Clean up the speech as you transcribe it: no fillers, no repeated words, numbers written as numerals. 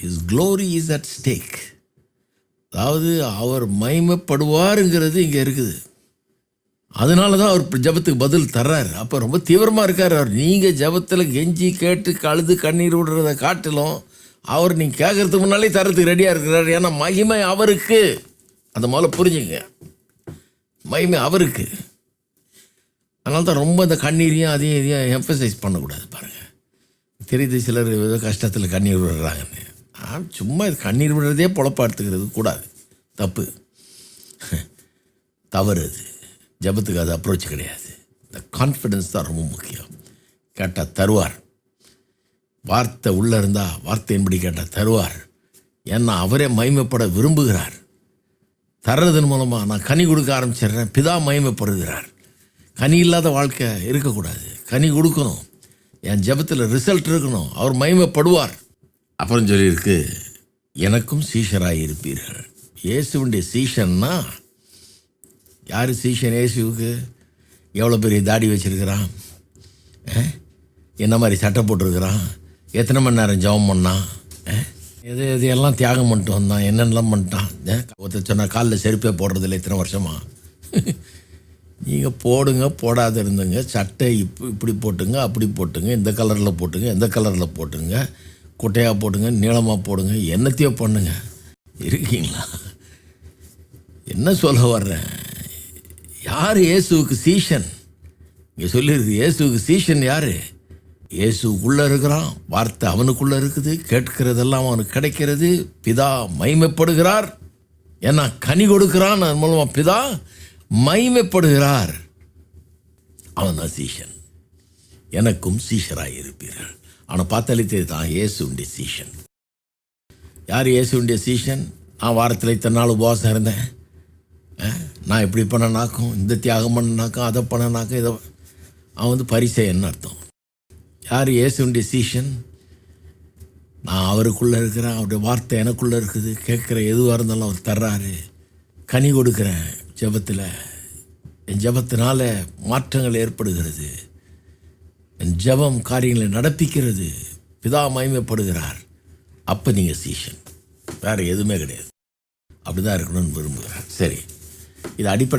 his glory is at stake. அதாவது அவர் மகிமைப்படுவாருங்கிறது இங்கே இருக்குது. அதனால தான் அவர் ஜபத்துக்கு பதில் தர்றார். அப்போ ரொம்ப தீவிரமாக இருக்கார் அவர். நீங்கள் ஜபத்தில் கெஞ்சி கேட்டு கழுது கண்ணீர் விடுறத காட்டிலும் அவர் நீங்கள் கேட்கறதுக்கு முன்னாலே தரத்துக்கு ரெடியாக இருக்கிறார். ஏன்னா மகிமை அவருக்கு. அந்த முதல்ல புரிஞ்சுங்க, மகிமை அவருக்கு. அதனால தான் ரொம்ப இந்த கண்ணீரையும் அதையும் இதையும் எம்பசைஸ் பண்ணக்கூடாது. பாருங்கள், தெரியுது சிலர் ஏதோ கஷ்டத்தில் கண்ணீர் விடுறாங்கன்னு. சும்மா இது கண்ணீர் விடுறதே பொழப்பா எடுத்துக்கிறது கூடாது, தப்பு, தவறு. அது ஜபத்துக்கு அது அப்ரோச் கிடையாது. இந்த கான்ஃபிடென்ஸ் தான் ரொம்ப முக்கியம். கேட்டால் தருவார். வார்த்தை உள்ளே இருந்தால் வார்த்தையின்படி கேட்டால் தருவார். ஏன்னா அவரே மகிமைப்பட விரும்புகிறார். தர்றதன் மூலமாக நான் கனி கொடுக்க ஆரம்பிச்சிடுறேன். பிதா மகிமைப்படுகிறார். கனி இல்லாத வாழ்க்கை இருக்கக்கூடாது. கனி கொடுக்கணும். என் ஜபத்தில் ரிசல்ட் இருக்கணும். அவர் மகிமைப்படுவார். அப்புறம் சொல்லியிருக்கு, எனக்கும் சீஷராக இருப்பீர்கள். இயேசுடைய சீஷன்னா யார் சீஷன்? இயேசுவுக்கு எவ்வளோ பெரிய தாடி வச்சுருக்கிறான், என்ன மாதிரி சட்டை போட்டிருக்கிறான், எத்தனை மணி நேரம் ஜெபம் பண்ணான், எதையெல்லாம் தியாகம் பண்ணிட்டு வந்தான், என்னென்னலாம் பண்ணிட்டான். ஒருத்தர் சொன்னால் காலில் செருப்பே போடுறதில்ல இத்தனை வருஷமா. நீங்கள் போடுங்க, போடாத இருந்துங்க, சட்டை இப்படி போட்டுங்க, அப்படி போட்டுங்க, இந்த கலரில் போட்டுங்க, எந்த கலரில் போட்டுங்க, குட்டையாக போட்டுங்க, நீளமாக போடுங்க, என்னத்தையோ பண்ணுங்க. இருக்கீங்களா? என்ன சொல்ல வர்றேன், யார் இயேசுவுக்கு சீஷன்? இங்கே சொல்லியிருக்கு, இயேசுவுக்கு சீஷன் யார்? இயேசுக்குள்ளே இருக்கிறான், வார்த்தை அவனுக்குள்ளே இருக்குது, கேட்கிறதெல்லாம் அவனுக்கு கிடைக்கிறது, பிதா மகிமைப்படுகிறார். ஏன்னா கனி கொடுக்கிறான், அதன் மூலமாக பிதா மகிமைப்படுகிறார். அவன் தான் சீஷன். எனக்கும் சீஷராக இருப்பீர்கள். அவனை பார்த்தாலே தான் இயேசுடைய சீஷன். யார் இயேசுடைய சீஷன்? நான் வாரத்தில் இத்தனை நாள் உபவாசம் இருந்தேன், நான் இப்படி பண்ணனாக்கும், இந்த தியாகம் பண்ணனாக்கும், அதை பண்ணனாக்கும், இதை. அவன் பரிசேயன்னு அர்த்தம். யார் இயேசுடைய சீஷன்? நான் அவருக்குள்ளே இருக்கிறேன், அவருடைய வார்த்தை எனக்குள்ளே இருக்குது, கேட்குற எதுவாக இருந்தாலும் அவர் தர்றாரு, கனி கொடுக்குறேன் ஜபத்தில். என் ஜபத்தினால மாற்றங்கள் ஏற்படுகிறது, என் ஜபம் காரியங்களை நடப்பிக்கிறது, பிதா மகிமைப்படுகிறார். அப்போ நீங்கள் சீஷன், வேறு எதுவுமே கிடையாது. அப்படி தான் இருக்கணும்னு விரும்புகிறார். சரி, இது அடிப்படை